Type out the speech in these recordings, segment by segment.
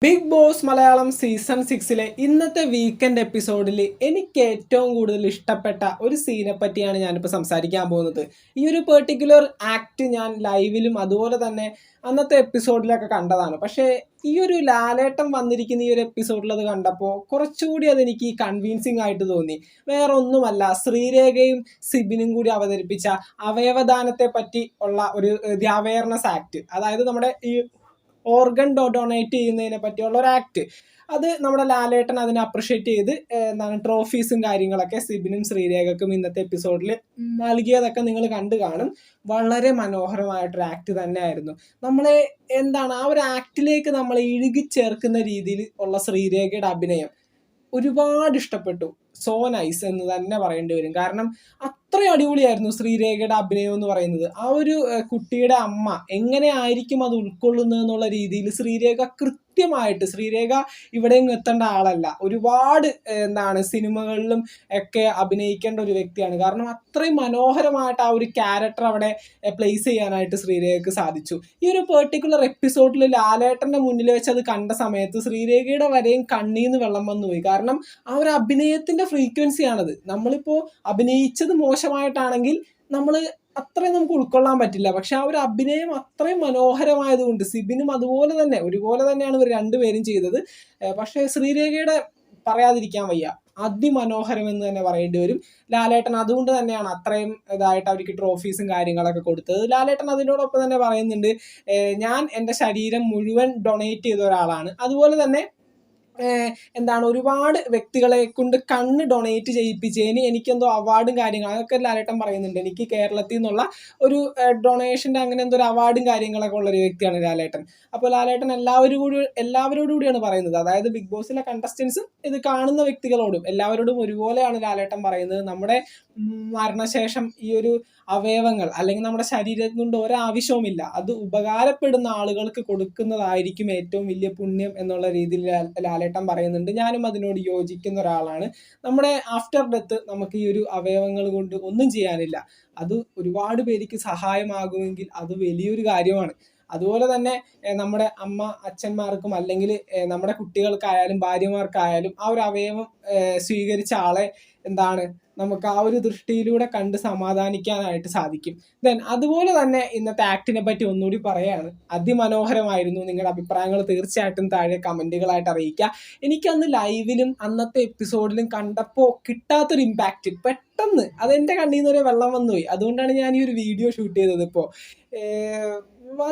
Big boss Malayalam season 6 ഇന്നത്തെ weekend എപ്പിസോഡിൽ എനിക്ക് ഏറ്റവും കൂടുതൽ ഇഷ്ടപ്പെട്ട ഒരു സീനെ പറ്റിയാണ് ഞാനിപ്പോൾ സംസാരിക്കാൻ പോകുന്നത്. ഈ ഒരു പെർട്ടിക്കുലർ ആക്ട് ഞാൻ ലൈവിലും അതുപോലെ തന്നെ അന്നത്തെ എപ്പിസോഡിലൊക്കെ കണ്ടതാണ്. പക്ഷേ ഈ ഒരു ലാലേട്ടൻ വന്നിരിക്കുന്ന ഈ ഒരു എപ്പിസോഡിൽ അത് കണ്ടപ്പോൾ കുറച്ചുകൂടി അതെനിക്ക് കൺവിൻസിങ് ആയിട്ട് തോന്നി. വേറെ ഒന്നുമല്ല, ശ്രീരേഖയും സിബിനും കൂടി അവതരിപ്പിച്ച അവയവദാനത്തെ പറ്റി ഉള്ള ഒരു അവയർനെസ് ആക്ട്, അതായത് നമ്മുടെ ഈ ഓർഗൻ ഡൊണേറ്റ് ചെയ്യുന്നതിനെ പറ്റിയുള്ള ഒരു ആക്ട്. അത് നമ്മുടെ ലാലേട്ടൻ അതിനെ അപ്രിഷ്യേറ്റ് ചെയ്ത് ട്രോഫീസും കാര്യങ്ങളൊക്കെ സിബിനും ശ്രീരേഖക്കും ഇന്നത്തെ എപ്പിസോഡിൽ നൽകിയതൊക്കെ നിങ്ങൾ കണ്ടു കാണും. വളരെ മനോഹരമായിട്ടൊരു ആക്ട് തന്നെയായിരുന്നു. നമ്മളെ ആ ഒരു ആക്ടിലേക്ക് നമ്മളെ ഇഴുകിച്ചേർക്കുന്ന രീതിയിൽ ഉള്ള ശ്രീരേഖയുടെ അഭിനയം ഒരുപാട് ഇഷ്ടപ്പെട്ടു. സോ നൈസ് എന്ന് തന്നെ പറയേണ്ടി വരും. കാരണം അത്രയും അടിപൊളിയായിരുന്നു ശ്രീരേഖയുടെ അഭിനയം എന്ന് പറയുന്നത്. ആ ഒരു കുട്ടിയുടെ അമ്മ എങ്ങനെ ആയിരിക്കും അത് ഉൾക്കൊള്ളുന്നത് എന്നുള്ള രീതിയിൽ ശ്രീരേഖ ഇവിടെയും എത്തേണ്ട ആളല്ല. ഒരുപാട് സിനിമകളിലും ഒക്കെ അഭിനയിക്കേണ്ട ഒരു വ്യക്തിയാണ്. കാരണം അത്രയും മനോഹരമായിട്ട് ആ ഒരു ക്യാരക്ടർ അവിടെ പ്ലേസ് ചെയ്യാനായിട്ട് ശ്രീരേഖയ്ക്ക് സാധിച്ചു. ഈ ഒരു പെർട്ടിക്കുലർ എപ്പിസോഡിൽ ലാലേട്ടന്റെ മുന്നിൽ വെച്ച് അത് കണ്ട സമയത്ത് ശ്രീരേഖയുടെ വരെയും കണ്ണീന്ന് വെള്ളം വന്നുപോയി. കാരണം ആ ഒരു അഭിനയത്തിന്റെ ഫ്രീക്വൻസിയാണത്. നമ്മളിപ്പോൾ അഭിനയിച്ചത് മോശമായിട്ടാണെങ്കിൽ അത്രയും നമുക്ക് ഉൾക്കൊള്ളാൻ പറ്റില്ല. പക്ഷെ ആ ഒരു അഭിനയം അത്രയും മനോഹരമായതുകൊണ്ട് സിബിനും ഒരുപോലെ തന്നെയാണ് ഇവർ രണ്ടുപേരും ചെയ്തത്. പക്ഷേ ശ്രീരേഖയുടെ പറയാതിരിക്കാൻ വയ്യ, അതിമനോഹരം എന്ന് തന്നെ പറയേണ്ടി വരും. ലാലേട്ടൻ അതുകൊണ്ട് തന്നെയാണ് അത്രയും ഇതായിട്ട് അവർക്ക് ട്രോഫീസും കാര്യങ്ങളൊക്കെ കൊടുത്തത്. ലാലേട്ടൻ അതിനോടൊപ്പം തന്നെ പറയുന്നുണ്ട്, ഞാൻ എൻ്റെ ശരീരം മുഴുവൻ ഡൊണേറ്റ് ചെയ്ത ഒരാളാണ്. അതുപോലെ തന്നെ ഒരുപാട് വ്യക്തികളെ കൊണ്ട് കണ്ണ് ഡൊണേറ്റ് ചെയ്യിപ്പിച്ചതിന് എനിക്കെന്തോ അവാർഡും കാര്യങ്ങളും അതൊക്കെ ലാലേട്ടൻ പറയുന്നുണ്ട്. എനിക്ക് കേരളത്തിൽ നിന്നുള്ള ഒരു ഡൊണേഷൻ്റെ അങ്ങനെ എന്തോ ഒരു അവാർഡും കാര്യങ്ങളൊക്കെ ഉള്ളൊരു വ്യക്തിയാണ് ലാലേട്ടൻ. അപ്പോൾ ലാലേട്ടൻ എല്ലാവരോടും കൂടിയാണ് പറയുന്നത്. അതായത് ബിഗ് ബോസിലെ കണ്ടസ്റ്റൻസും ഇത് കാണുന്ന വ്യക്തികളോടും എല്ലാവരോടും ഒരുപോലെയാണ് ലാലേട്ടൻ പറയുന്നത്. നമ്മുടെ മരണശേഷം ഈ ഒരു അവയവങ്ങൾ അല്ലെങ്കിൽ നമ്മുടെ ശരീരം കൊണ്ട് ഒരാവശ്യവുമില്ല, അത് ഉപകാരപ്പെടുന്ന ആളുകൾക്ക് കൊടുക്കുന്നതായിരിക്കും ഏറ്റവും വലിയ പുണ്യം എന്നുള്ള രീതിയിൽ ലാലേട്ടൻ പറയുന്നുണ്ട്. ഞാനും അതിനോട് യോജിക്കുന്ന ഒരാളാണ്. നമ്മുടെ ആഫ്റ്റർ ഡെത്ത് നമുക്ക് ഈ ഒരു അവയവങ്ങൾ കൊണ്ട് ഒന്നും ചെയ്യാനില്ല. അത് ഒരുപാട് പേർക്ക് സഹായമാകുമെങ്കിൽ അത് വലിയൊരു കാര്യമാണ്. അതുപോലെ തന്നെ നമ്മുടെ അമ്മ അച്ഛന്മാർക്കും അല്ലെങ്കിൽ നമ്മുടെ കുട്ടികൾക്കായാലും ഭാര്യമാർക്കായാലും ആ ഒരു അവയവം സ്വീകരിച്ച ആളെ നമുക്ക് ആ ഒരു ദൃഷ്ടിയിലൂടെ കണ്ട് സമാധാനിക്കാനായിട്ട് സാധിക്കും. അതുപോലെ തന്നെ ഇന്നത്തെ ആക്ടിനെ പറ്റി ഒന്നുകൂടി പറയാണ്, അതിമനോഹരമായിരുന്നു. നിങ്ങളുടെ അഭിപ്രായങ്ങൾ തീർച്ചയായിട്ടും താഴെ കമന്റുകളായിട്ട് അറിയിക്കുക. എനിക്കന്ന് ലൈവിലും അന്നത്തെ എപ്പിസോഡിലും കണ്ടപ്പോൾ കിട്ടാത്തൊരു ഇമ്പാക്റ്റ് പെട്ടെന്ന് അതെൻ്റെ കണ്ണിൽ നിന്ന് ഒരു വെള്ളം വന്നുപോയി. അതുകൊണ്ടാണ് ഞാൻ ഈ ഒരു വീഡിയോ ഷൂട്ട് ചെയ്തത്. ഇപ്പോൾ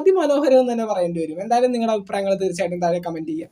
അതിമനോഹരം എന്ന് തന്നെ പറയേണ്ടി വരും. എന്തായാലും നിങ്ങളുടെ അഭിപ്രായങ്ങൾ തീർച്ചയായിട്ടും താഴെ കമന്റ് ചെയ്യുക.